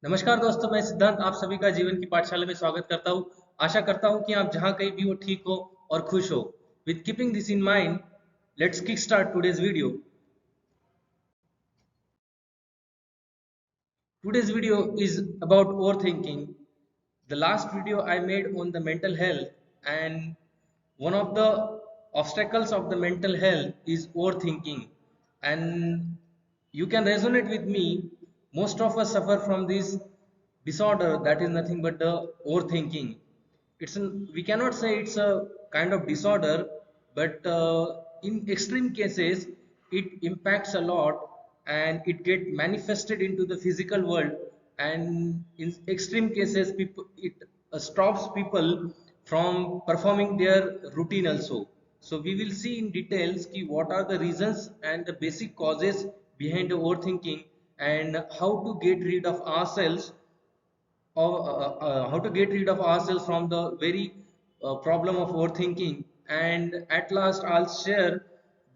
नमस्कार दोस्तों, मैं सिद्धांत आप सभी का जीवन की पाठशाला में स्वागत करता हूं। आशा करता हूं कि आप जहां कहीं भी हो ठीक हो और खुश हो। With keeping this in mind, let's kick start today's video. Today's video is about overthinking. The last video I made on the mental health, and one of the obstacles of the mental health is overthinking. And you can resonate with me. Most of us suffer from this disorder that is nothing but the overthinking. We cannot say it's a kind of disorder, but in extreme cases it impacts a lot and it get manifested into the physical world, and in extreme cases people it stops people from performing their routine also. So we will see in details ki what are the reasons and the basic causes behind the overthinking, and how to get rid of ourselves, or how to get rid of ourselves from the very problem of overthinking. And at last I'll share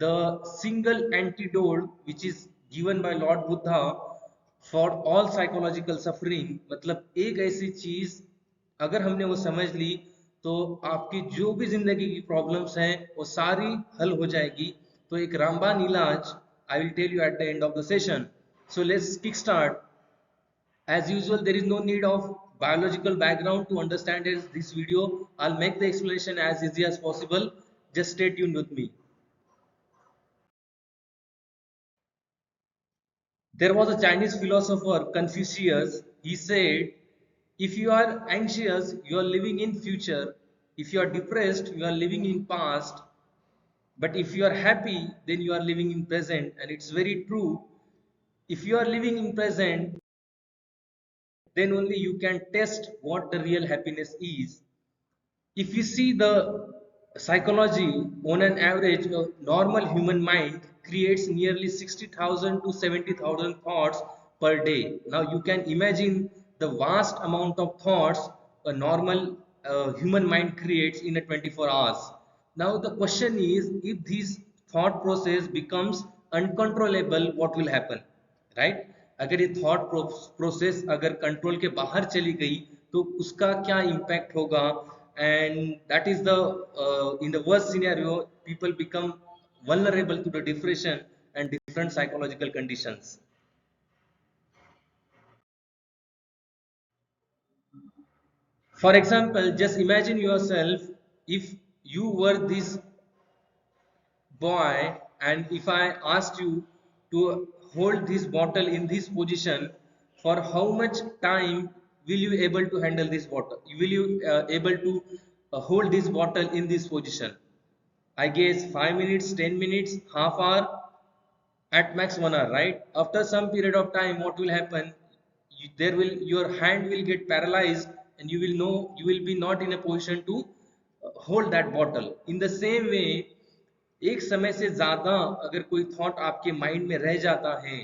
the single antidote which is given by Lord Buddha for all psychological suffering. मतलब एक ऐसी चीज अगर हमने वो समझ ली तो आपकी जो भी जिंदगी की प्रॉब्लम्स हैं वो सारी हल हो जाएगी। तो एक रामबाण इलाज I will tell you at the end of the session. So let's kick start. As usual, there is no need of biological background to understand this video. I'll make the explanation as easy as possible. Just stay tuned with me. There was a Chinese philosopher, Confucius. He said, if you are anxious, you are living in future. If you are depressed, you are living in past. But if you are happy, then you are living in present. And it's very true. If you are living in present, then only you can test what the real happiness is. If you see the psychology, on an average, a normal human mind creates nearly 60,000 to 70,000 thoughts per day. Now you can imagine the vast amount of thoughts a normal human mind creates in a 24 hours. Now the question is, if this thought process becomes uncontrollable, what will happen? Right? अगर ये thought process अगर control के बाहर चली गई तो उसका क्या इम्पैक्ट होगा? And that is the in the worst scenario people become vulnerable to the depression and different psychological conditions. For example, just imagine yourself, if you were this boy and if I asked you to hold this bottle in this position, for how much time will you able to handle this bottle? Will you able to hold this bottle in this position? I guess 5 minutes, 10 minutes, half hour, at max 1 hour, right? After some period of time, what will happen? Your hand will get paralyzed and you will be not in a position to hold that bottle. In the same way, एक समय से ज्यादा अगर कोई thought आपके mind में रह जाता है,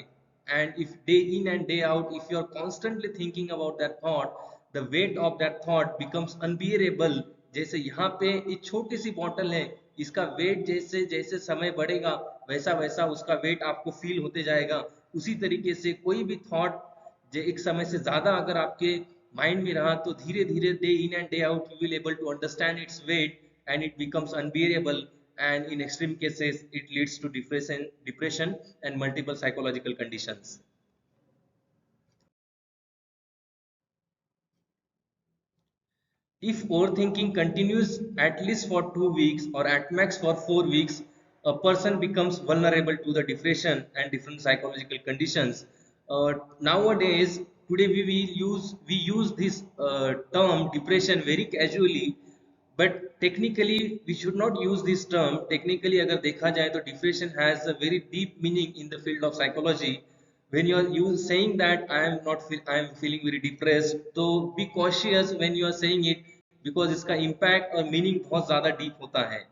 and if day in and day out if you are constantly thinking about that thought, the weight of that thought becomes unbearable. जैसे यहाँ पे एक छोटी सी बॉटल है, इसका वेट जैसे जैसे समय बढ़ेगा वैसा वैसा उसका वेट आपको फील होते जाएगा। उसी तरीके से कोई भी थॉट जो एक समय से ज्यादा अगर आपके माइंड में रहा तो धीरे धीरे day in and day out you will able to understand its weight and it becomes unbearable, and in extreme cases it leads to depression and multiple psychological conditions. If overthinking continues at least for 2 weeks or at max for 4 weeks, a person becomes vulnerable to the depression and different psychological conditions. Nowadays, today we use this term depression very casually, but technically we should not use this term. Technically, अगर देखा जाए तो depression has a very deep meaning in the field of psychology. When you saying that I am feeling very depressed, so be cautious when you are saying it, because इसका impact और meaning बहुत ज़्यादा deep होता है.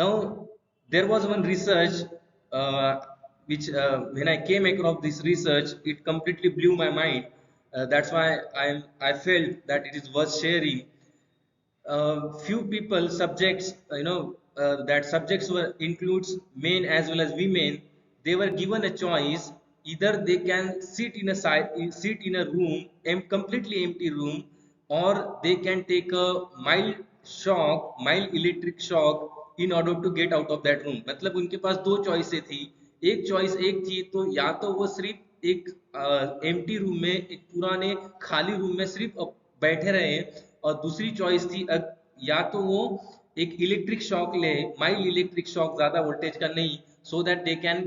Now there was one research which when I came across this research, it completely blew my mind. That's why I felt that it is worth sharing. Few people subjects, that subjects were includes men as well as women. they were given a choice. Either they can sit in a room, completely empty room, or they can take a mild electric shock in order to get out of that room. मतलब उनके पास दो चॉइसें थी. एक choice एक थी, तो या तो वो सिर्फ एक एम्प्टी रूम में, एक पुराने खाली रूम में सिर्फ बैठे रहे, और दूसरी चॉइस थी या तो वो एक इलेक्ट्रिक शॉक ले, माइल्ड इलेक्ट्रिक शॉक, ज्यादा वोल्टेज का नहीं, so that they can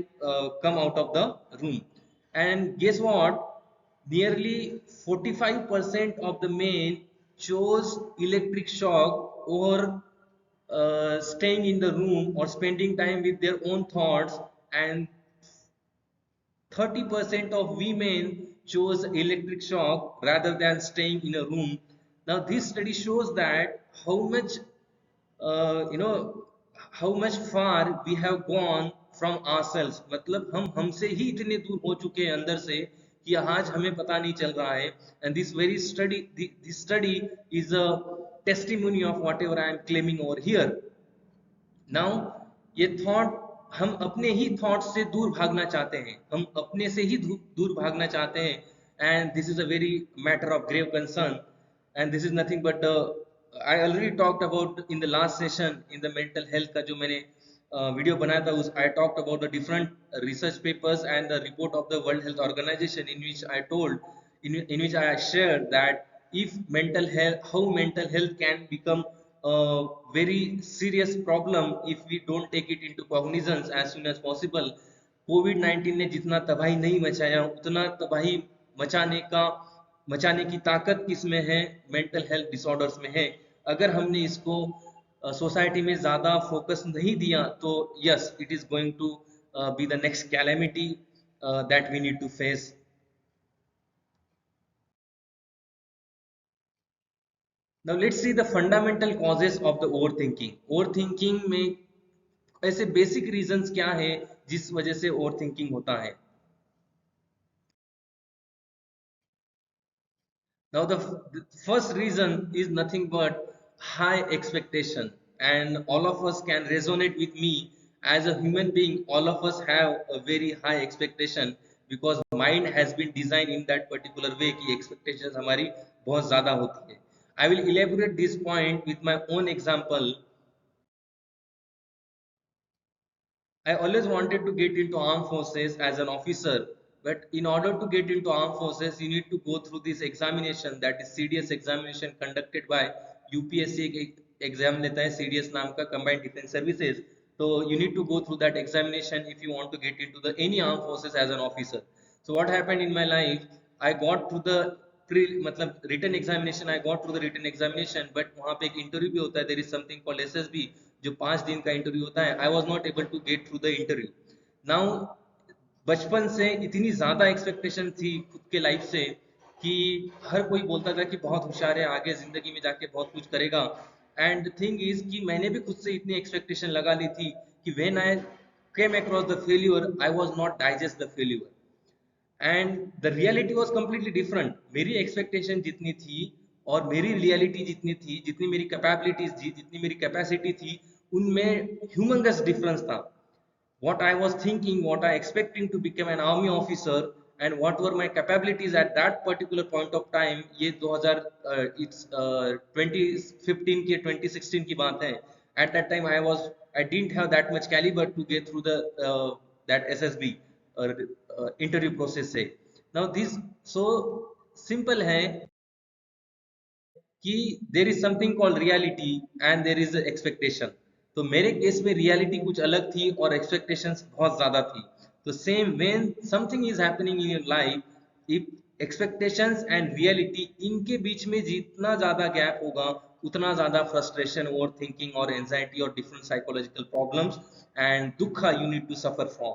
come out of the room. And guess what? Nearly 45% of the men chose electric shock over staying in the room or spending time with their own thoughts, and 30% of women chose electric shock rather than staying in a room. Now, this study shows that how much you know how much far we have gone from ourselves. मतलब हम हमसे ही इतने दूर हो चुके हैं अंदर से कि आज हमें पता नहीं चल रहा है. And this very study, this study is a testimony of whatever I am claiming over here. Now ये थॉट, हम अपने ही थॉट से दूर भागना चाहते हैं, हम अपने से ही दूर भागना चाहते हैं. And this is a very matter of grave concern. And this is nothing but I already talked about in the last session in the mental health का जो मैंने वीडियो बनाया था, उस I talked about the different research papers and the report of the World Health Organization, in which I told, in which I shared that if mental health, how mental health can become a very serious problem if we don't take it into cognizance as soon as possible. कोविड-19 ने जितना तबाही नहीं मचाया, उतना तबाही मचाने की ताकत किसमें है? मेंटल हेल्थ डिसऑर्डर्स में है. अगर हमने इसको सोसाइटी में ज्यादा फोकस नहीं दिया तो yes, it is going to be the next calamity that we need to face. Now let's see the fundamental causes of the overthinking. Overthinking में ऐसे बेसिक रीजंस क्या है जिस वजह से ओवरथिंकिंग होता है? Now the first reason is nothing but high expectation, and all of us can resonate with me. As a human being, all of us have a very high expectation because mind has been designed in that particular way कि expectations हमारी बहुत ज़्यादा होती है. I will elaborate this point with my own example. I always wanted to get into armed forces as an officer, but in order to get into armed forces, you need to go through this examination, that is CDS examination conducted by UPSC. एक exam लेता है CDS नाम का, Combined Defense Services. So you need to go through that examination if you want to get into the any armed forces as an officer. So what happened in my life? I got through the मतलब written examination. I got through the written examination, but वहाँ पे एक interview भी होता है. There is something called SSB, जो 5 दिन का इंटरव्यू होता है. I was not able to get through the interview. Now बचपन से इतनी ज्यादा एक्सपेक्टेशन थी खुद के लाइफ से कि हर कोई बोलता था कि बहुत होशियार है, आगे जिंदगी में जाके बहुत कुछ करेगा. एंड थिंग इज कि मैंने भी खुद से इतनी एक्सपेक्टेशन लगा ली थी कि when I came across the failure, I was not digest the failure, and the reality was completely different. मेरी एक्सपेक्टेशन जितनी थी और मेरी रियलिटी जितनी थी, जितनी मेरी कैपेबिलिटीज थी, जितनी मेरी कैपेसिटी थी, उनमें ह्यूमंगस डिफरेंस था. what I was thinking, what I expecting to become an army officer, and what were my capabilities at that particular point of time, ये 2000 it's 2015 की 2016 की बात है. At that time I didn't have that much caliber to get through the that SSB interview process से. Now this so simple है कि देर is something called reality and there is expectation. तो मेरे केस में रियलिटी कुछ अलग थी और एक्सपेक्टेशंस बहुत ज्यादा थी. तो same when something is happening in your life, if expectations and reality, इनके बीच में जितना ज्यादा गैप होगा, उतना ज्यादा फ्रस्ट्रेशन, ओवर थिंकिंग और एंजाइटी और डिफरेंट साइकोलॉजिकल प्रॉब्लम्स एंड दुख you need to suffer from.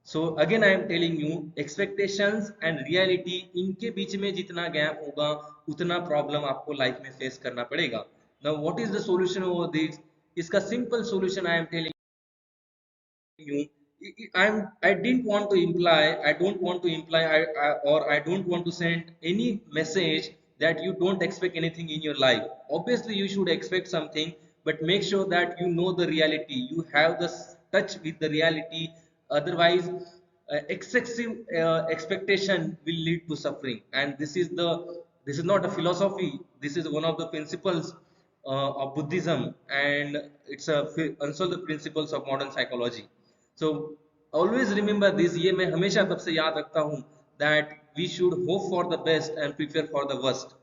So again I am telling you, expectations and reality, इनके बीच में जितना गैप होगा, उतना प्रॉब्लम आपको लाइफ में फेस करना पड़ेगा. Now what is the solution over this? इसका simple solution I am telling you, I didn't want to imply, I don't want to imply, or I don't want to send any message that you don't expect anything in your life. Obviously you should expect something, but make sure that you know the reality, you have the touch with the reality, Otherwise, excessive expectation will lead to suffering, and this is not a philosophy. This is one of the principles of Buddhism, and it's also the principles of modern psychology. So always remember this. ये मैं हमेशा तब से याद रखता हूँ that we should hope for the best and prepare for the worst.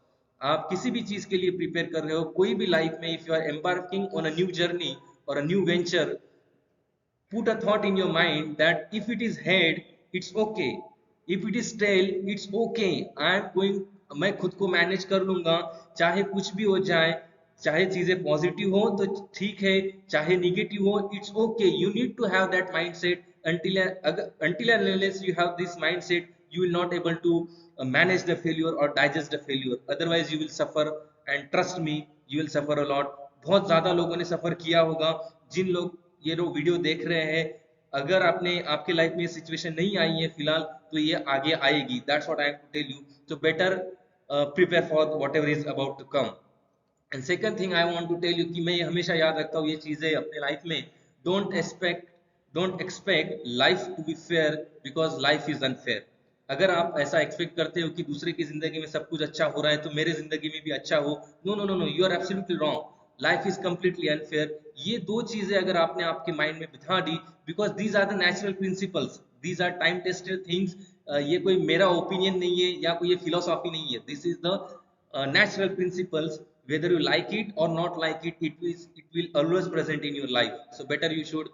आप किसी भी चीज के लिए प्रिपेयर कर रहे हो, कोई भी लाइफ में, if you are embarking on a new journey or a new venture, put a thought in your mind that if it is head, it's okay, if it is tail, it's okay, I am going, मैं खुद को manage कर लूंगा, चाहे कुछ भी हो जाए, चाहे चीजें पॉजिटिव हो तो ठीक है, चाहे निगेटिव हो, it's okay. You need to have that mindset. Until and unless you have this mindset, you will not able to manage the failure or digest the failure. Otherwise you will suffer, and trust me, you will suffer a lot. बहुत ज्यादा लोगों ने सफर किया होगा. जिन लोग ये लोग video देख रहे हैं, अगर आपने आपके लाइफ में ये सिचुएशन नहीं आई है फिलहाल, तो ये आगे आएगी. That's what I have to tell you. So better prepare for whatever is about to come. And second thing I want to tell you कि मैं ये हमेशा याद रखता हूँ ये चीजें अपने लाइफ में. Don't expect don't expect life to be fair because life is unfair. अगर आप ऐसा एक्सपेक्ट करते हो कि दूसरे की जिंदगी में सब कुछ अच्छा हो रहा है तो मेरे जिंदगी में भी अच्छा हो, no no no no, you are absolutely wrong. Life is completely unfair. ये दो चीजें अगर आपने आपके माइंड में बिठा दी, because these are the natural principles, these are time tested things. ये कोई मेरा ओपिनियन नहीं है या कोई ये फिलोसॉफी नहीं है. This is the natural principles. Whether you like it or not like it, it will always present in your life. So better you should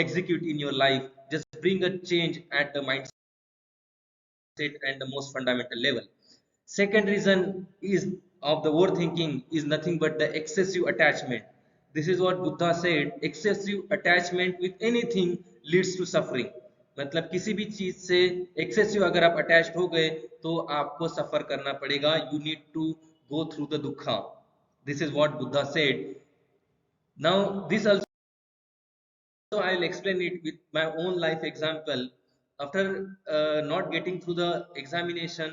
execute in your life. Just bring a change at the mindset and the most fundamental level. Second reason is of the overthinking is nothing but the excessive attachment. This is what Buddha said. Excessive attachment with anything leads to suffering. मतलब किसी भी चीज से excessive अगर आप attached हो गए तो आपको सफर करना पड़ेगा. You need to go through the dukkha. This is what Buddha said. Now this also I'll explain it with my own life example. After not getting through the examination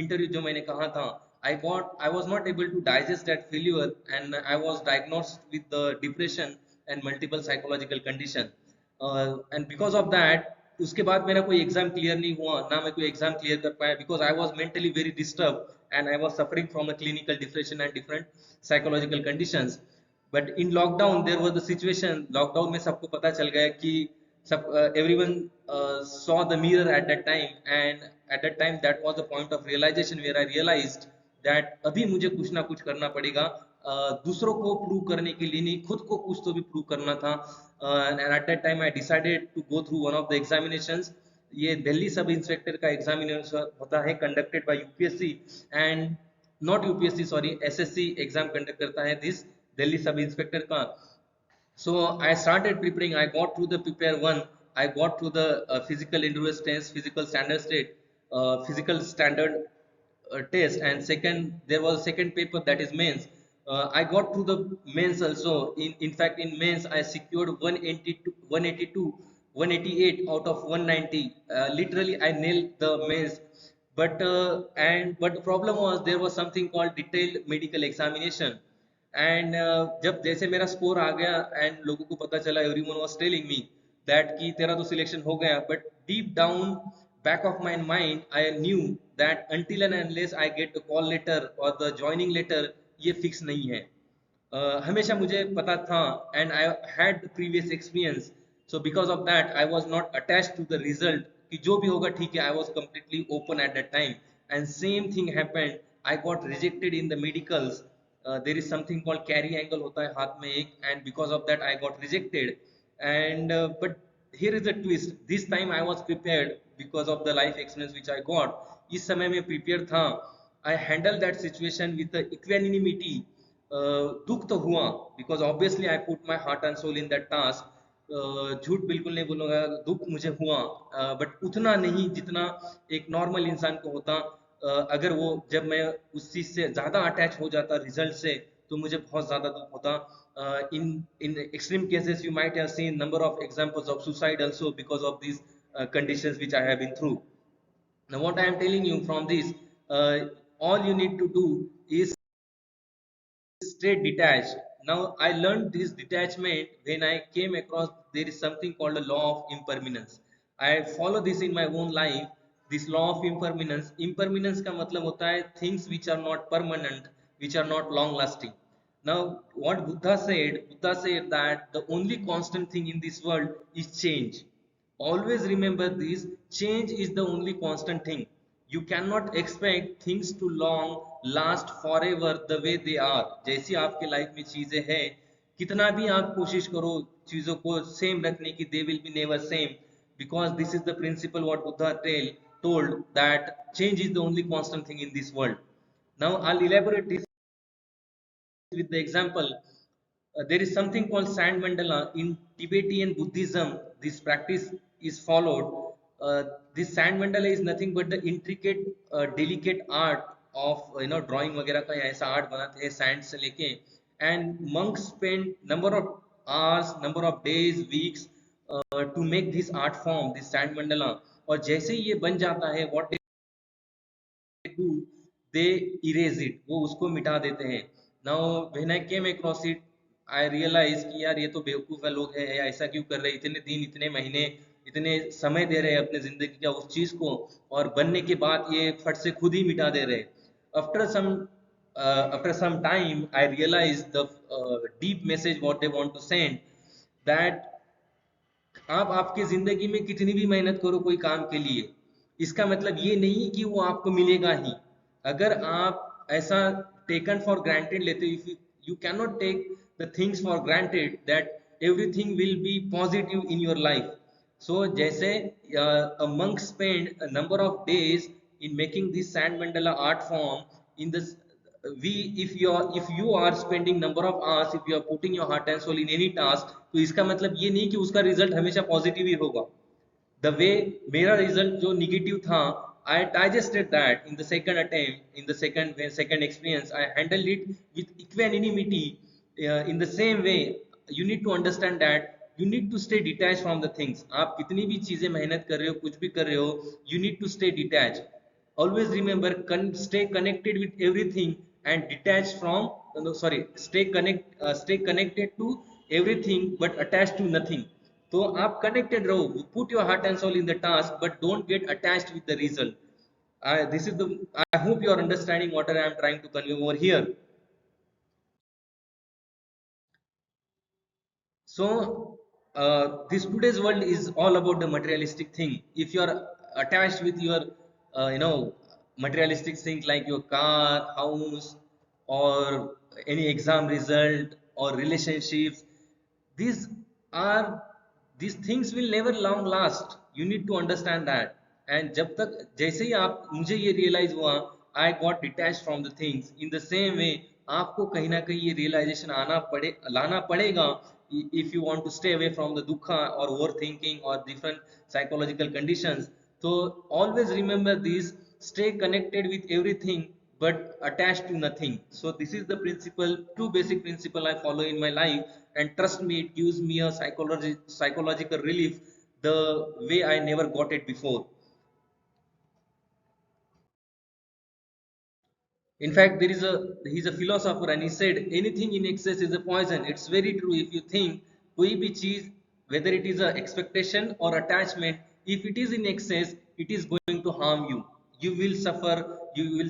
interview जो मैंने कहा था, I was not able to digest that failure, and I was diagnosed with the depression and multiple psychological condition. And because of that, उसके बाद मेरा कोई exam clear नहीं हुआ, ना मैं कोई एग्जाम क्लियर कर पाया, because I was mentally very disturb and I was suffering from a clinical depression and different psychological conditions. But in lockdown there was the situation. Lockdown में सबको पता चल गया कि सब everyone saw the mirror at that time, and at that time that was the point of realisation where I realised that अभी मुझे कुछ ना कुछ करना पड़ेगा. दूसरों को प्रूव करने के लिए नहीं, खुद को कुछ तो भी प्रूव करना था. And at that time I decided to go through one of the examinations. ये दिल्ली सब इंस्पेक्टर का एग्जामिनेशन होता है conducted by UPSC, and not UPSC, sorry, SSC exam conduct करता है दिस दिल्ली सब इंस्पेक्टर का. So I started preparing. I got through the prepare one. I got through the physical endurance test, physical standard test, and second there was second paper, that is mains. I got through the mains also. In fact, in mains I secured 182, 182, 188 out of 190. Literally I nailed the mains. But the problem was there was something called detailed medical examination. And जब जैसे मेरा score आ गया and लोगों को पता चला, everyone was telling me that कि तेरा तो सिलेक्शन हो गया, but deep down back of my mind I knew that until and unless I get the call letter और द जॉइनिंग लेटर, ये फिक्स नहीं है. हमेशा मुझे पता था, and I had previous experience. So because of that I was not attached to the result कि जो भी होगा ठीक है. I was completely open at that time, and same thing happened. I got rejected in the medicals. There is something called carry angle होता है हाथ में एक, and because of that I got rejected. And but here is the twist. This time I was prepared because of the life experience which I got. इस समय में prepared था. I handled that situation with the equanimity. दुख तो हुआ because obviously I put my heart and soul in that task. झूठ बिल्कुल नहीं बोलूंगा, दुख मुझे हुआ, बट उतना नहीं जितना एक नॉर्मल इंसान को होता. अगर वो जब मैं उस चीज से ज्यादा अटैच हो जाता रिजल्ट से, तो मुझे बहुत ज्यादा दुख होता. In extreme cases you might have seen number of examples of suicide also because of these conditions which I have been through. Now what I am telling you from this, all you need to do is stay detached. Now I learned this detachment when I came across there is something called a law of impermanence. I follow this in my own life. This law of impermanence. Impermanence का मतलब होता है things which are not permanent, which are not long lasting. Now, what Buddha said that the only constant thing in this world is change. Always remember this, change is the only constant thing. You cannot expect things to long last forever the way they are. जैसी आपके life में चीजें हैं, कितना भी आप कोशिश करो चीजों को सेम रखने की, they will be never same, because this is the principle what Buddha told that change is the only constant thing in this world. Now I'll elaborate this with the example. There is something called sand mandala in Tibetan Buddhism. This practice is followed. This sand mandala is nothing but the intricate delicate art of drawing वगैरह का या ऐसा art बनाते हैं sand से लेके, and monks spend number of hours, number of days, weeks to make this art form, this sand mandala. और जैसे ही ये बन जाता है, what do they erase it, वो उसको मिटा देते हैं. now when I came across it, I realized कि यार ये तो बेवकूफ़ लोग हैं, ऐसा क्यों कर रहे हैं, इतने दिन, इतने महीने, इतने समय दे रहे हैं अपने जिंदगी का उस चीज को, और बनने के बाद ये फट से खुद ही मिटा दे रहे हैं. after some after some time I realized the deep message what they want to send, that आप आपकी जिंदगी में कितनी भी मेहनत करो कोई काम के लिए, इसका मतलब ये नहीं कि वो आपको मिलेगा ही. अगर आप ऐसा टेकन फॉर ग्रांटेड लेते हो, if you can not take the things for granted that everything will be positive in your life. So जैसे a monk spent a number of days in making this sand mandala art form, in this we if you are spending number of hours, if you are putting your heart and soul in any task, तो इसका मतलब ये नहीं कि उसका result हमेशा positive ही होगा. The way मेरा रिजल्ट जो निगेटिव था, I digested that in the second attempt, in the second experience. I handled it with equanimity. In the same way, you need to understand that you need to stay detached from the things. आप कितनी भी चीजें मेहनत कर रहे हो, कुछ भी कर रहे हो, you need to stay detached. Always remember, stay connected with everything and detached from. No, sorry, stay connected to everything but attached to nothing. तो आप connected रहो, put your heart and soul in the task, but don't get attached with the result. This is the. I hope you are understanding what I am trying to convey over here. So this today's world is all about the materialistic thing. If you are attached with your, materialistic things like your car, house, or any exam result or relationships, these are these things will never long last. You need to understand that. And जब तक जैसे ही आप मुझे ये realize हुआ, I got detached from the things. In the same way, आपको कहीं ना कहीं ये realization लाना पड़ेगा if you want to stay away from the dukkha or overthinking or different psychological conditions. So always remember this, stay connected with everything but attached to nothing. So this is the principle, two basic principle I follow in my life, and trust me, it gives me a psychological relief the way I never got it before. In fact, he's a philosopher and he said anything in excess is a poison. It's very true. If you think कोई भी चीज, whether it is a expectation or attachment, if it is in excess, it is going to harm you. You will suffer. You will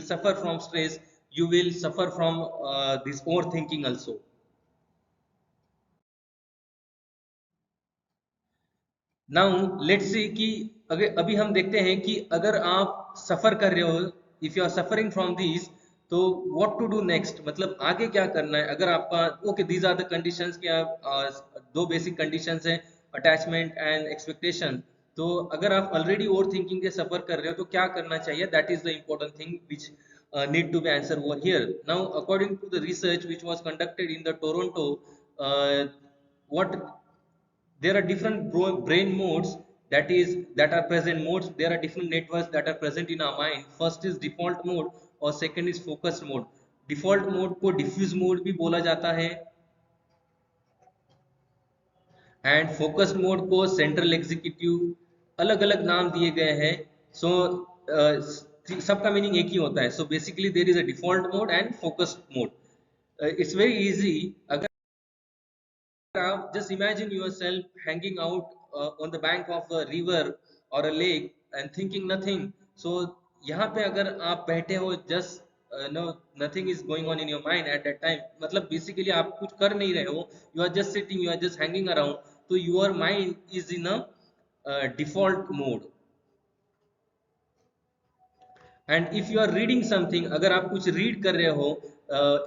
suffer from stress. You will suffer from this overthinking also. Now let's see कि अगर अभी हम देखते हैं कि अगर आप सफर कर रहे हो, if you are suffering from this, तो व्हाट टू डू नेक्स्ट, मतलब आगे क्या करना है. अगर आपका okay, these are the conditions कि आप दो बेसिक कंडीशंस हैं, अटैचमेंट एंड एक्सपेक्टेशन. तो अगर आप ऑलरेडी ओवर थिंकिंग के सफर कर रहे हो तो क्या करना चाहिए, that is the important thing which need to be answered over here. Now according to the research which was conducted in the Toronto, what there are different brain modes, that are present modes. There are different networks that are present in our mind. First is default mode और second is focused mode. Default mode को diffuse mode भी बोला जाता है and focused mode को central executive, अलग अलग नाम दिए गए हैं. So सबका मीनिंग एक ही होता है. So basically there is a default mode and focused mode. It's very easy. अगर आप just imagine yourself hanging out on the bank of a river or a lake and thinking nothing. So यहाँ पे अगर आप बैठे हो just no nothing is going on in your mind at that time. मतलब basically आप कुछ कर नहीं रहे हो. You are just sitting, you are just hanging around. So your mind is in a default mode. And if you are reading something, अगर आप कुछ रीड कर रहे हो,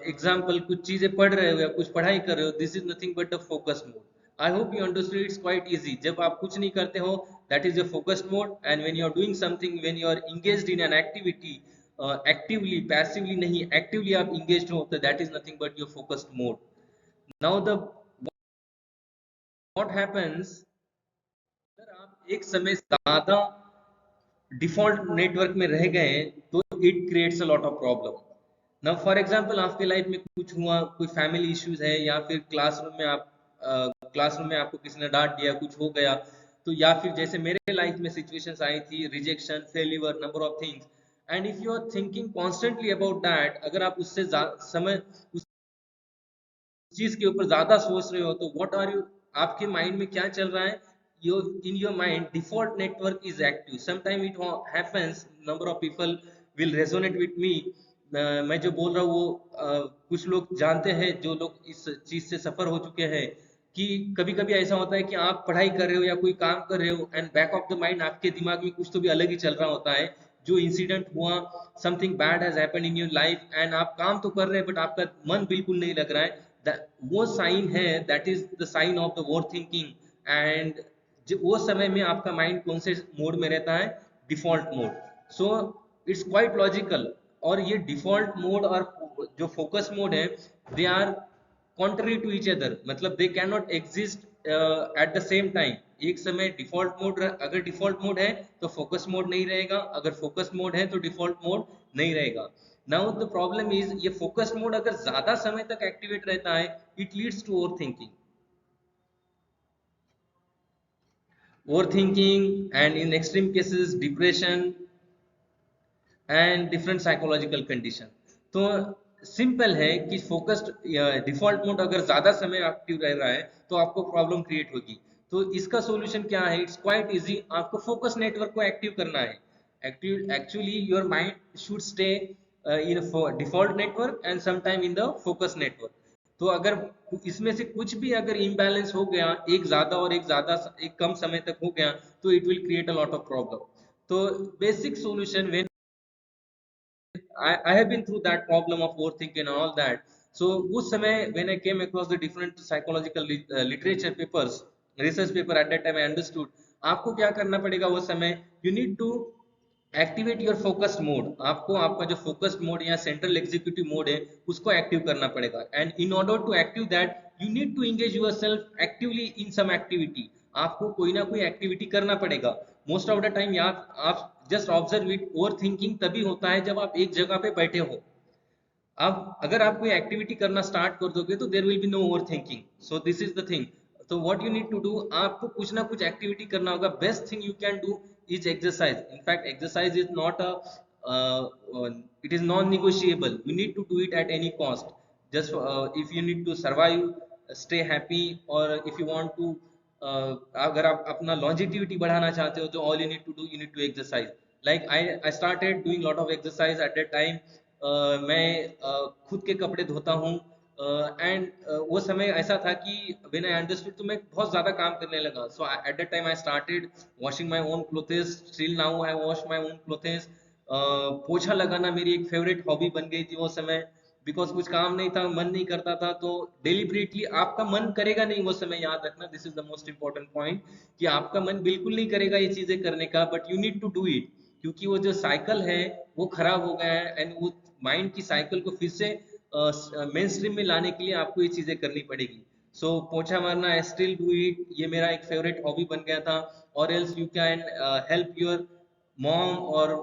एग्जाम्पल कुछ चीजें पढ़ रहे हो या कुछ पढ़ाई कर रहे हो, this is nothing but the focus mode. I hope you understood. It's quite easy. जब आप कुछ नहीं करते हो, that is your focus mode. And when you are doing something, when you are engaged in an activity, actively passively नहीं, actively आप engaged हो, तो that is nothing but your focused mode. Now the what happens, अगर आप एक समय ज्यादा default network में रह गए तो it creates a lot of problem. Now for example आपके लाइफ में कुछ हुआ, कोई फैमिली इश्यूज है, या फिर क्लासरूम में आपको किसी ने डांट दिया, कुछ हो गया, तो या फिर जैसे मेरे लाइफ में सिचुएशंस आई थी, rejection, failure, number of things. And if you are thinking constantly about that, अगर आप उससे समय उस चीज के ऊपर ज्यादा सोच रहे हो, तो व्हाट आर यू, आपके माइंड में क्या चल रहा है? In your mind default network is active. Sometime it happens, number of people will resonate with me. मैं जो बोल रहा हूँ वो कुछ लोग जानते हैं, जो लोग इस चीज से सफर हो चुके हैं, कि कभी कभी ऐसा होता है कि आप पढ़ाई कर रहे हो या कोई काम कर रहे हो, and back of the mind आपके दिमाग में कुछ तो भी अलग ही चल रहा होता है. जो इंसिडेंट हुआ, something bad has happened in your life, and आप काम तो कर रहे हैं बट आपका मन बिल्कुल नहीं लग रहा है. वो साइन है, that is the sign of the over thinking. And वो समय में आपका माइंड कौन से मोड में रहता है? Default mode. So it's quite logical. और ये डिफॉल्ट मोड और जो फोकस मोड है, they are contrary to each other. मतलब they can not exist at the same time. एक समय डिफॉल्ट मोड, अगर डिफॉल्ट मोड है तो फोकस मोड नहीं रहेगा, अगर फोकस मोड है तो डिफॉल्ट मोड नहीं रहेगा. नाउ द प्रॉब्लम इज, ये फोकस मोड अगर ज्यादा समय तक एक्टिवेट रहता है, it leads to over thinking. overthinking, and in extreme cases depression and different psychological condition. तो सिंपल है कि फोकस्ड डिफॉल्ट मोड अगर ज्यादा समय एक्टिव रह रहा है तो आपको प्रॉब्लम क्रिएट होगी. तो इसका सॉल्यूशन क्या है? It's quite easy. आपको फोकस नेटवर्क को एक्टिव करना है. Actually your mind should stay in default network and sometime in the focus network. तो अगर इसमें से कुछ भी अगर इम्बैलेंस हो गया, एक ज्यादा और एक कम समय तक हो गया, तो it will create a lot of problem. तो basic solution, when I have been through that problem of overthinking and all that. So उस समय when I came across the different psychological literature papers, research paper, at that time I understood. आपको क्या करना पड़ेगा वो समय? You need to activate your focused mode. आपको आपका जो फोकस्ड मोड या सेंट्रल एग्जीक्यूटिव मोड है, उसको एक्टिव करना पड़ेगा. And in order to active that, you need to engage yourself actively in some activity. आपको कोई ना कोई एक्टिविटी करना पड़ेगा. मोस्ट ऑफ द टाइम आप just observe it, over thinking तभी होता है जब आप एक जगह पे बैठे हो. अब अगर आप कोई एक्टिविटी करना स्टार्ट कर दोगे तो there will be no over thinking. So this is the thing. तो what you need to do, आपको कुछ ना कुछ एक्टिविटी करना होगा. Best thing you can do is exercise. In fact, exercise is not a it is non-negotiable. You need to do it at any cost. Just if you need to survive, stay happy, or if you want to अगर आप अपना longevity बढ़ाना चाहते हो, तो all you need to do, you need to exercise. Like I started doing lot of exercise at that time. मैं खुद के कपड़े धोता हूँ. एंड वो समय ऐसा था कि व्हेन आई अंडरस्टूड, तो मैं बहुत ज्यादा काम करने लगा. So at that time I started washing my own clothes. Still now I wash my own clothes. पोछा लगाना मेरी एक फेवरेट हॉबी बन गई थी वो समय, बिकॉज कुछ काम नहीं था, मन नहीं करता था. तो डेलिबरेटली आपका मन करेगा नहीं वो समय, याद रखना, this is the most important point, कि आपका मन बिल्कुल नहीं करेगा ये चीजें करने का, but you need to do it. क्योंकि वो जो साइकिल है वो खराब हो गया है, एंड वो माइंड की साइकिल को फिर से मेन स्ट्रीम में लाने के लिए आपको ये चीजें करनी पड़ेगी. सो पोछा मारना, आई स्टिल डू इट. ये मेरा एक फेवरेट हॉबी बन गया था. और else you can help your mom और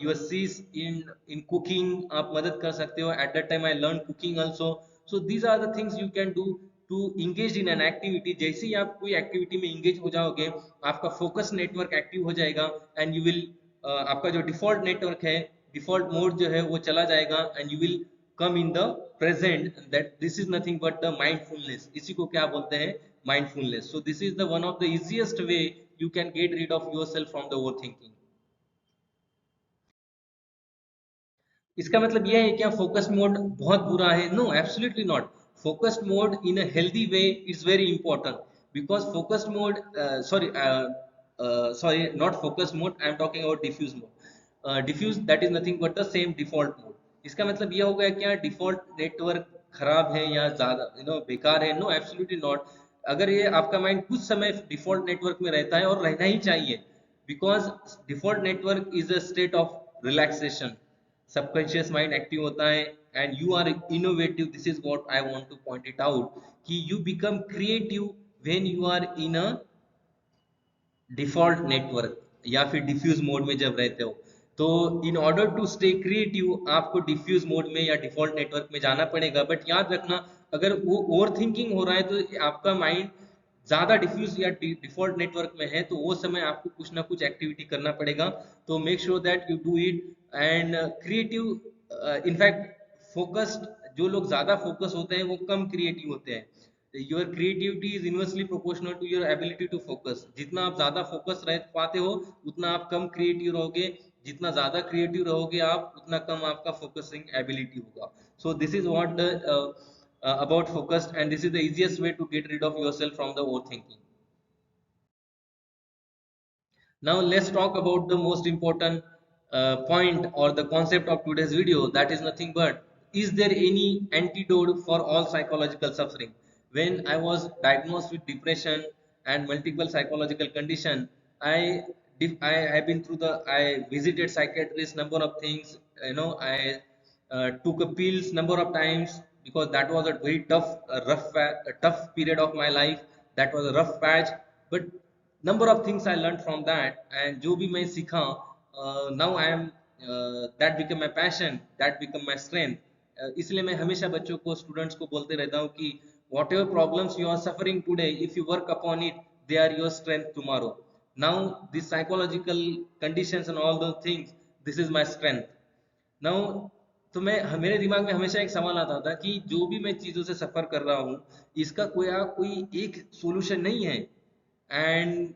योर सीस इन कुकिंग. आप मदद कर सकते हो. At that time I learn cooking also. So these are the things you can do to engage in an activity. जैसे ही आप कोई एक्टिविटी में इंगेज हो जाओगे, आपका फोकस नेटवर्क एक्टिव हो जाएगा, एंड यू विल आपका जो डिफॉल्ट नेटवर्क है, डिफॉल्ट मोड जो है वो चला जाएगा, and you will come in the present, that this is nothing but the mindfulness. इसी को क्या बोलते हैं? Mindfulness. So this is the one of the easiest way you can get rid of yourself from the overthinking. इसका मतलब यह है क्या फोकस्ड मोड बहुत बुरा है? No, absolutely not. Focused mode in a healthy way is very important, because focused mode, sorry, not focused mode, I am talking about diffuse mode. Diffuse, that is nothing but the same default mode. इसका मतलब यह हो गया क्या default network खराब है या ज्यादा बेकार है? No, absolutely not. अगर ये आपका माइंड कुछ समय डिफॉल्ट नेटवर्क में रहता है और रहना ही चाहिए, because default network is a state of relaxation. Subconscious mind active होता है and you are innovative. This is what I want to point it out कि you become creative when you are in a default network या फिर diffuse mode में जब रहते हो. तो in order to stay creative आपको डिफ्यूज मोड में या डिफॉल्ट नेटवर्क में जाना पड़ेगा. बट याद रखना, अगर वो ओवर थिंकिंग हो रहा है तो आपका माइंड ज्यादा डिफ्यूज या डिफॉल्ट नेटवर्क में है, तो वो समय आपको कुछ ना कुछ एक्टिविटी करना पड़ेगा. तो make sure that you do it. And creative, in fact focused, जो लोग ज्यादा फोकस होते हैं वो कम क्रिएटिव होते हैं. Your creativity is inversely proportional to your ability to focus. जितना आप ज्यादा फोकस रह पाते हो उतना आप कम क्रिएटिव रहोगे. जितना ज्यादा क्रिएटिव रहोगे आप, उतना कम आपका फोकसिंग एबिलिटी होगा. सो this is what about focused, and this is the easiest way to get rid of yourself from the overthinking. Now let's talk about the most important point or the concept of today's video. That is nothing but, is there any antidote for all psychological suffering? When I was diagnosed with depression and multiple psychological condition, I have been through I visited psychiatrist number of things. I took a pills number of times because that was a very tough, a tough period of my life. That was a rough patch, but number of things I learned from that, and जो भी मैं सीखा, now I am that become my passion, that become my strength. इसलिए मैं हमेशा बच्चों को, students को बोलते रहता हूँ कि whatever problems you are suffering today, if you work upon it, they are your strength tomorrow. Now these psychological conditions and all those things, this is my strength. Now तो मेरे दिमाग में हमेशा एक सवाल आता था कि जो भी मैं चीजों से सफर कर रहा हूँ, इसका कोई एक सोल्यूशन नहीं है. एंड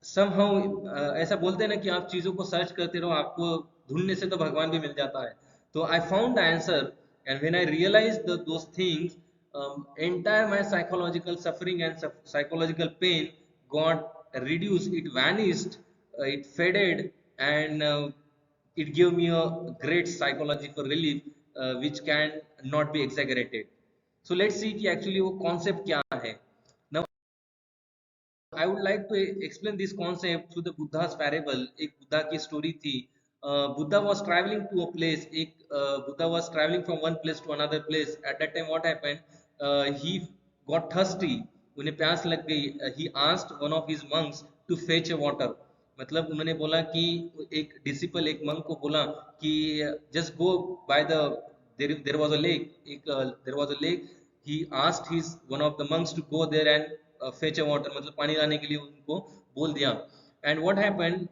समहाउ ऐसा बोलते हैं ना कि आप चीजों को सर्च करते रहो, आपको ढूंढने से तो भगवान भी मिल जाता है. तो I found the answer, and when I realise those things, entire my psychological suffering and psychological pain got reduced, it vanished, it faded, and it gave me a great psychological relief, which can not be exaggerated. So let's see कि actually वो concept क्या है. Now I would like to explain this concept through the Buddha's parable. एक बुद्धा की story थी. Buddha was traveling to a place. Buddha was traveling from one place to another place. At that time, what happened? He got thirsty. उन्हें प्यास लग गई. He asked one of his monks to fetch a water. मतलब उन्होंने बोला कि एक disciple, एक मंक को बोला कि just go by the, there was a lake. There was a lake. He asked his one of the monks to go there and fetch a water, मतलब पानी लाने के लिए उनको बोल दिया. And what happened,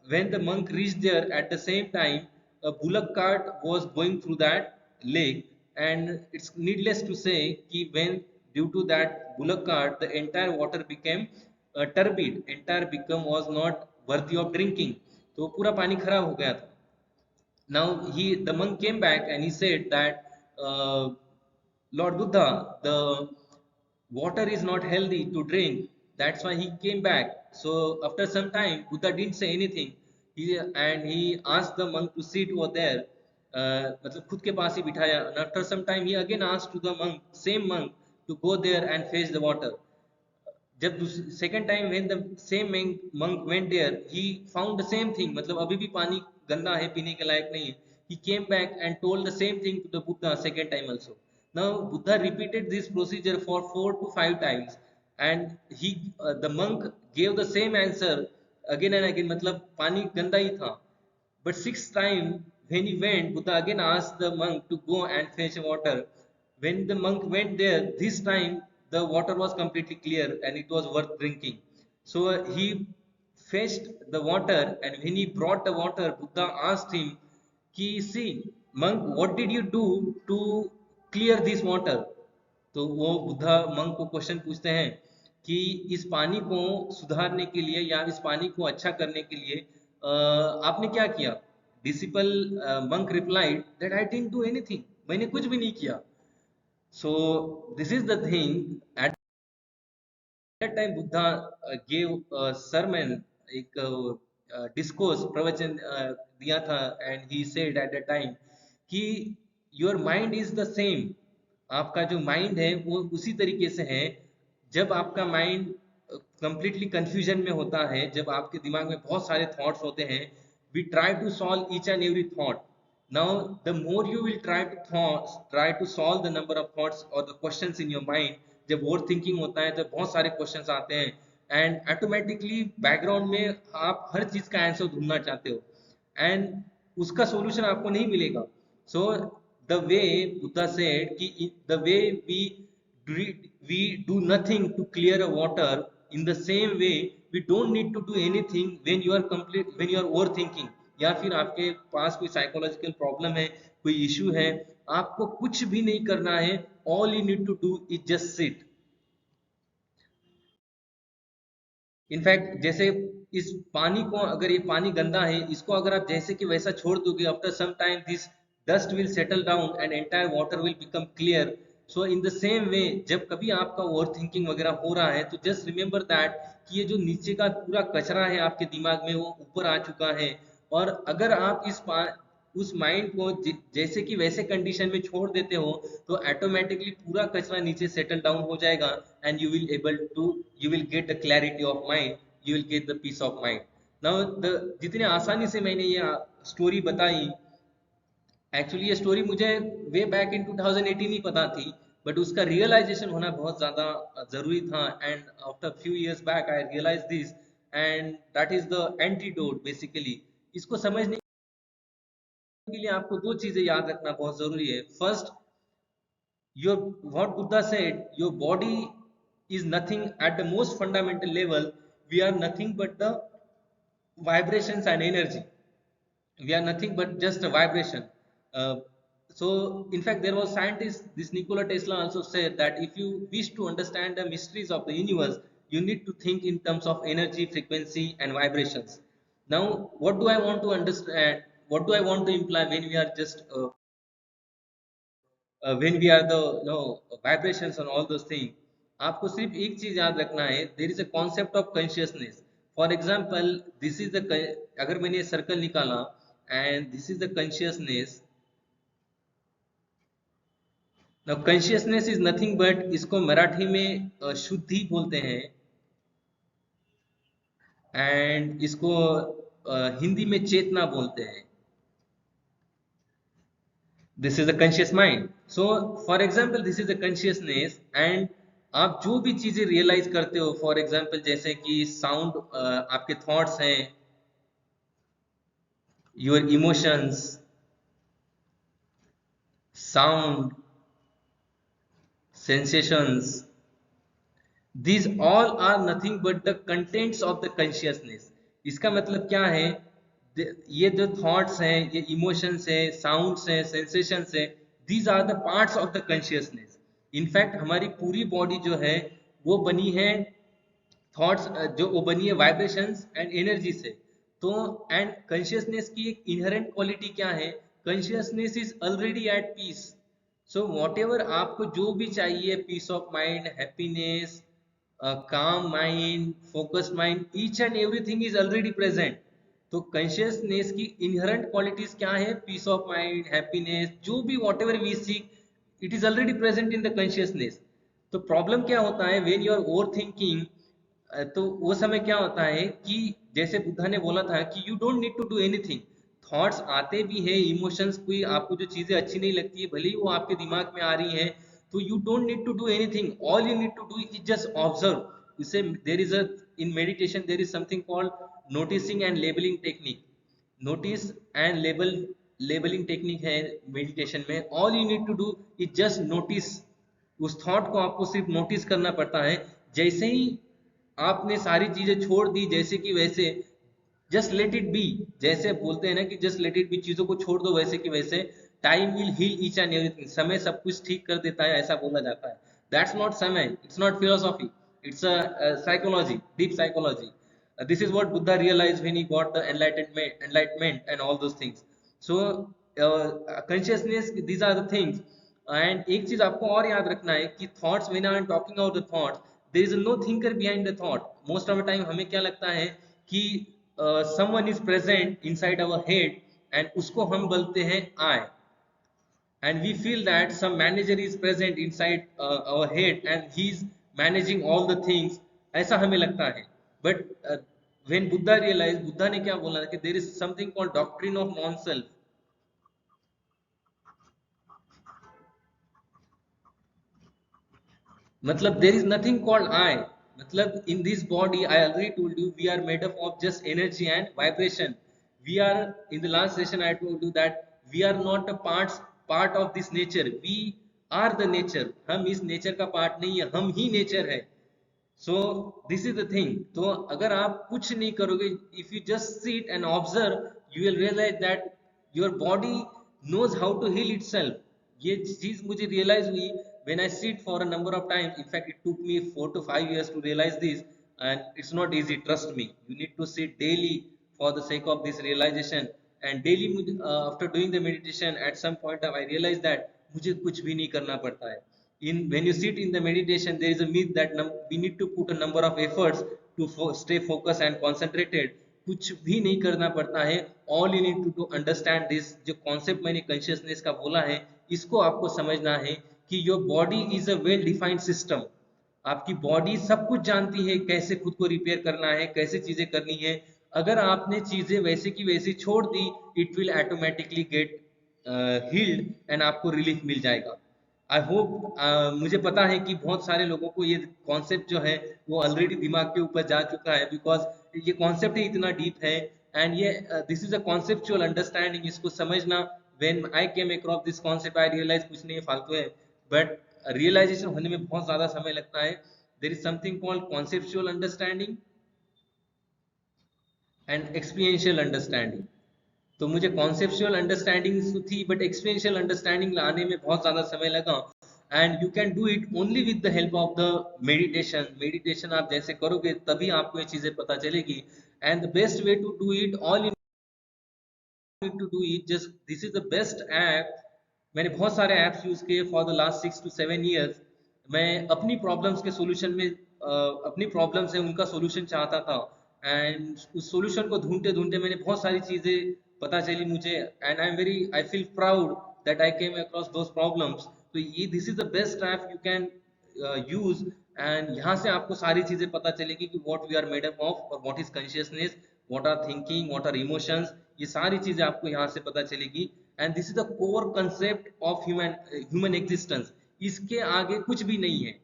when the monk reached there, at the same time a bullock cart was going through that lake. And it's needless to say कि when, due to that bullock cart, the entire water became turbid, entire become was not worthy of drinking. तो पूरा पानी खराब हो गया था. Now the monk came back and he said that, Lord Buddha, the water is not healthy to drink. That's why he came back. So after some time, Buddha didn't say anything. And he asked the monk to sit over there. मतलब खुद के पास ही बिठाया. And after some time, he again asked to the monk, same monk, to go there and fetch the water. जब second time when the same monk went there, he found the same thing. मतलब अभी भी पानी गंदा है, पीने के लायक नहीं है. He came back and told the same thing to the Buddha second time also. Now Buddha repeated this procedure for 4 to 5 times, and he the monk gave the same answer again and again. मतलब पानी गंदा ही था. But sixth time when he went, Buddha again asked the monk to go and fetch water. When the monk went there, this time the water was completely clear and it was worth drinking. So he fetched the water, and when he brought the water, Buddha asked him, "Ki see, monk, what did you do to clear this water? तो वो Buddha monk को question पूछते हैं कि इस पानी को सुधारने के लिए या इस पानी को अच्छा करने के लिए आपने क्या किया? Disciple monk replied that I didn't do anything, मैंने कुछ भी नहीं किया. So this is the thing. At that time Buddha gave sermon, एक डिस्कोर्स प्रवचन दिया था, and he said at that time कि your mind is the same. आपका जो माइंड है वो उसी तरीके से है. जब आपका माइंड कंप्लीटली कंफ्यूजन में होता है, जब आपके दिमाग में बहुत सारे थॉट्स होते हैं, we try to solve each and every thought. Now the more you will try to solve the number of thoughts और the questions in your mind. जब ओवर थिंकिंग होता है तो बहुत सारे क्वेश्चंस आते हैं, एंड ऑटोमेटिकली बैकग्राउंड में आप हर चीज का आंसर ढूंढना चाहते हो, एंड उसका सॉल्यूशन आपको नहीं मिलेगा. सो the way Buddha said कि the way we do nothing to clear a water, in the same way we don't need to do anything when you are overthinking, या फिर आपके पास कोई साइकोलॉजिकल प्रॉब्लम है, कोई इश्यू है, आपको कुछ भी नहीं करना है. All you need to do is just sit. In fact जैसे इस पानी को, अगर ये पानी गंदा है, इसको अगर आप जैसे कि वैसा छोड़ दोगे, after some time this dust will settle down and entire water will become clear. So in the same way जब कभी आपका ओवर थिंकिंग वगैरह हो रहा है, तो जस्ट रिमेंबर दैट कि ये जो नीचे का पूरा कचरा है आपके दिमाग में, वो ऊपर आ चुका है. और अगर आप उस माइंड को जैसे कि वैसे कंडीशन में छोड़ देते हो, तो ऑटोमेटिकली पूरा कचरा नीचे सेटल डाउन हो जाएगा, and you will get the clarity of mind, you will get the peace of mind. Now the जितने आसानी से मैंने ये स्टोरी बताई, एक्चुअली ये स्टोरी मुझे वे बैक इन 2018 ही पता थी, बट उसका रियलाइजेशन होना बहुत ज़्यादा ज़रूरी था. And after few years back I realise this, and that is the antidote basically. इसको समझने के लिए आपको दो चीजें याद रखना बहुत जरूरी है. First, your what Buddha said, your body is nothing. At the most fundamental level, we are nothing but the vibrations and energy. We are nothing but just a vibration. uh, so in fact there was scientist, this Nikola Tesla also said that if you wish to understand the mysteries of the universe, you need to think in terms of energy, frequency and vibrations. Now what do I want to understand, what do I want to imply when we are just when we are the vibrations and all those things? आपको सिर्फ एक चीज याद रखना है, देर is a concept of consciousness. For example this is the, अगर मैंने circle निकाला and this is the consciousness. Now consciousness is nothing but, इसको मराठी में शुद्धि बोलते हैं, एंड इसको हिंदी में चेतना बोलते हैं. This is the conscious mind. So for example this is the consciousness, and आप जो भी चीजें रियलाइज करते हो, फॉर एग्जाम्पल जैसे कि साउंड आपके थॉट्स हैं, your emotions, sound, sensations, these all are nothing but the contents of the consciousness. इसका मतलब क्या है? ये जो थॉट्स हैं, ये इमोशंस है, साउंड्स हैं, सेंसेशंस है, these are the parts of the consciousness. In fact हमारी पूरी बॉडी जो है वो बनी है थॉट्स, जो वो बनी है वाइब्रेशंस एंड एनर्जी से. तो एंड कॉन्शियसनेस की एक इनहेरेंट क्वालिटी क्या है? Consciousness is already at peace. So whatever आपको जो भी चाहिए, peace of mind, happiness, calm mind, focused mind, each and everything is already present. तो कॉन्शियसनेस की इनहेरेंट क्वालिटीज क्या है? पीस ऑफ माइंड, हैप्पीनेस, जो भी whatever we seek, it is already present in the consciousness. तो problem क्या होता है when you are over thinking? तो वो समय क्या होता है कि जैसे बुद्धा ने बोला था कि you don't need to do anything. Thoughts आते भी है, इमोशंस, कोई आपको जो चीजें अच्छी नहीं लगती है, भले ही वो आपके दिमाग में आ रही है, तो you don't need to do anything. All you need to do is just observe. इसे there is a, in meditation there is something called noticing and labelling technique. Notice and labelling technique है meditation में. All you need to do is just notice. उस thought को आपको सिर्फ notice करना पड़ता है. जैसे ही आपने सारी चीजें छोड़ दी जैसे कि वैसे, जस्ट लेट इट बी, जैसे बोलते हैं ना कि जस्ट लेट इट बी, चीजों को छोड़ दो वैसे कि वैसे, time will heal each and everything, समय सब कुछ ठीक कर देता है, ऐसा बोला जाता है. दैट्स नॉट समय, it's not philosophy, it's a psychology, deep psychology. This is what Buddha realized when he got the enlightenment and all those things. So consciousness, these are the things. And एक चीज आपको और याद रखना है कि thoughts, when I am talking about the thoughts, there is no thinker behind the thought. Most of the time हमें क्या लगता है कि someone is present inside our head and उसको हम बोलते हैं I, and we feel that some manager is present inside our head and he's managing all the things, ऐसा हमें लगता है. But when Buddha realized, Buddha ने क्या बोला कि there is something called doctrine of non self. मतलब there is nothing called I. मतलब in this body, I already told you, we are made up of just energy and vibration. We are, in the last session I told you that we are not a part of this nature. We are the nature. हम इस nature का part नहीं है, हम ही nature है. So this is the thing. तो अगर आप कुछ नहीं करोगे, if you just sit and observe, you will realize that your body knows how to heal itself. ये चीज मुझे realize हुई when I sit for a number of times. In fact, it took me 4 to 5 years to realize this, and it's not easy. Trust me. You need to sit daily for the sake of this realization. And daily, after doing the meditation, at some point I realized that मुझे कुछ भी नहीं करना पड़ता है. When you sit in the meditation, there is a myth that we need to put a number of efforts to stay focused and concentrated. कुछ भी नहीं करना पड़ता है. All you need to understand this, जो concept मैंने consciousness का बोला है, इसको आपको समझना है कि your body is a well defined system. आपकी बॉडी सब कुछ जानती है, कैसे खुद को रिपेयर करना है, कैसे चीजें करनी है. अगर आपने चीजें वैसे की वैसी छोड़ दी, it will automatically get healed and आपको रिलीफ मिल जाएगा. आई होप, मुझे पता है कि बहुत सारे लोगों को ये कॉन्सेप्ट जो है वो ऑलरेडी दिमाग के ऊपर जा चुका है, बिकॉज ये कॉन्सेप्ट ही इतना डीप है. एंड ये this is a conceptual understanding. इसको समझना, when I came across this concept, I realise कुछ नहीं फालतू है, बट रियलाइजेशन होने में बहुत ज्यादा समय लगता है. There is something called conceptual understanding and experiential understanding. तो मुझे कॉन्सेप्चुअल अंडरस्टैंडिंग तो थी, बट एक्सपीरियंशियल अंडरस्टैंडिंग लाने में बहुत ज्यादा समय लगा. And you can do it only with the help of the meditation. Meditation आप जैसे करोगे तभी आपको ये चीजें पता चलेगी. And the best way to do it, all you need to do it, just this is the best app. मैंने बहुत सारे ऐप्स यूज किए for the last 6 to 7 years. मैं अपनी प्रॉब्लम्स के सॉल्यूशन में अपनी प्रॉब्लम्स है उनका सॉल्यूशन चाहता था. एंड उस सॉल्यूशन को ढूंढते ढूंढते मैंने बहुत सारी चीजें पता चली मुझे. And I feel proud that I came across those problems. तो ये this is the best app you can use. And यहाँ से आपको सारी चीजें पता चलेगी कि what we are made up of, और what is consciousness, what are thinking, what are emotions. ये सारी चीजें आपको यहाँ से पता चलेगी. And this is the core concept of human existence. इसके आगे कुछ भी नहीं है.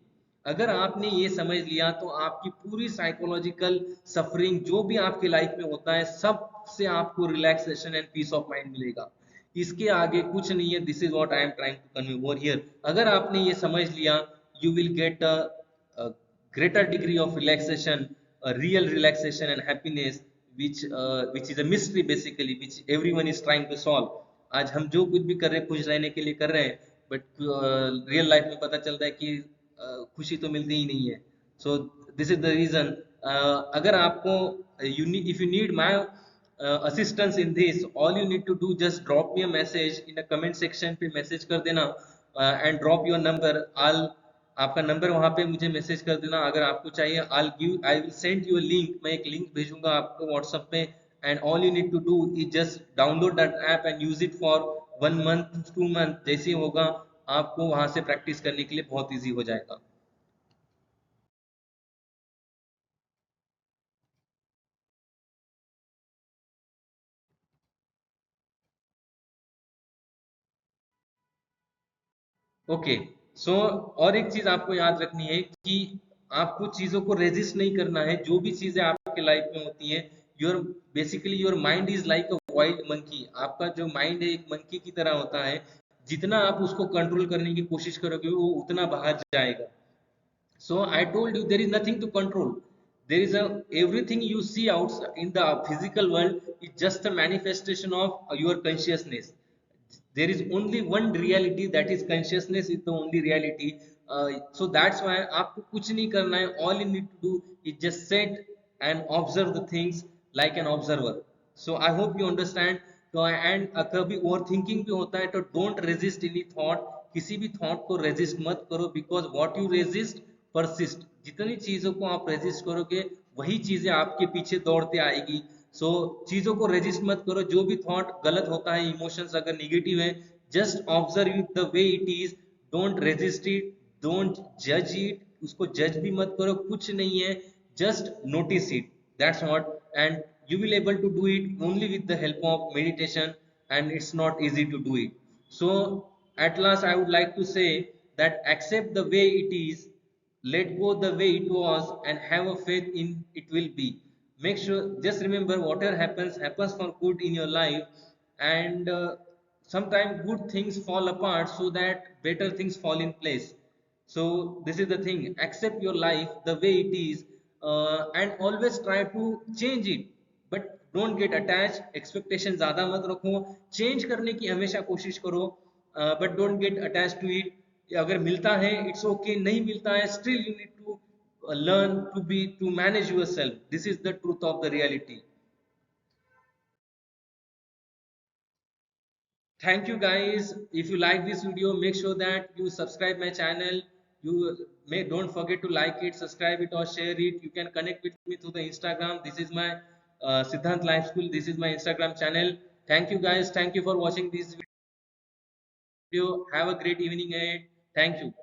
अगर आपने ये समझ लिया तो आपकी पूरी साइकोलॉजिकल सफरिंग जो भी आपकी लाइफ में होता है, सब से आपको relaxation and peace of mind मिलेगा. इसके आगे कुछ नहीं है. This is what I am trying to convey over here. अगर आपने ये समझ लिया, you will get a greater degree of relaxation, a real relaxation and happiness, which is a mystery basically, which everyone is trying to solve. आज हम जो कुछ भी कर रहे हैं खुश रहने के लिए कर रहे हैं, बट रियल लाइफ में पता चलता है कि खुशी तो मिलती ही नहीं है. So this is the reason. अगर आपको if you need my assistance in this, all you need to do just drop me a message in a comment section पे. मैसेज कर देना एंड ड्रॉप योर नंबर. आपका number वहां पे मुझे message कर देना अगर आपको चाहिए. I will send you a link. मैं एक लिंक भेजूंगा आपको व्हाट्सएप पे. And all you need to do is just download that app and use it for 1 month 2 month. जैसे होगा आपको वहां से प्रैक्टिस करने के लिए बहुत ईजी हो जाएगा. ओके. सो और एक चीज आपको याद रखनी है कि आपको चीजों को रेजिस्ट नहीं करना है. जो भी चीजें आपके लाइफ में होती है, your basically your mind is like a wild monkey. आपका जो माइंड है एक मंकी की तरह होता है. जितना आप उसको कंट्रोल करने की कोशिश करोगे वो उतना बाहर जाएगा. So I told you there is nothing to control. There is everything you see out in the physical world is just a manifestation of your consciousness. there is only one reality, that is consciousness is the only reality. So that's why आपको कुछ नहीं करना है, all you need to do is just sit and observe the things like an observer. So I hope you understand. तो and कभी over thinking भी होता है तो डोंट रेजिस्ट एनी थॉट, किसी भी थॉट को रेजिस्ट मत करो, because what you resist persist. जितनी चीजों को आप रेजिस्ट करोगे वही चीजें आपके पीछे दौड़ते आएगी। सो चीजों को रेजिस्ट मत करो, जो भी थॉट गलत होता है, इमोशंस अगर निगेटिव है, just observe it the way it is, don't resist it, don't जज इट, उसको जज भी मत करो, कुछ नहीं है, just notice it, that's what. And you will able to do it only with the help of meditation, and it's not easy to do it. So at last I would like to say that accept the way it is, let go the way it was, and have a faith in it will be. Make sure, just remember, whatever happens for good in your life, and sometimes good things fall apart so that better things fall in place. So this is the thing, accept your life the way it is, and always try to change it, but don't get attached, expectation ज़्यादा मत रखो, change करने की हमेशा कोशिश करो, but don't get attached to it. अगर मिलता है it's okay, नहीं मिलता है still you need to learn to manage yourself. This is the truth of the reality. Thank you guys. If you like this video, make sure that you subscribe my channel. You may don't forget to like it, subscribe it, or share it. You can connect with me through the Instagram. This is my Siddhant Life School. This is my Instagram channel. Thank you guys. Thank you for watching this video. Have a great evening ahead. Thank you.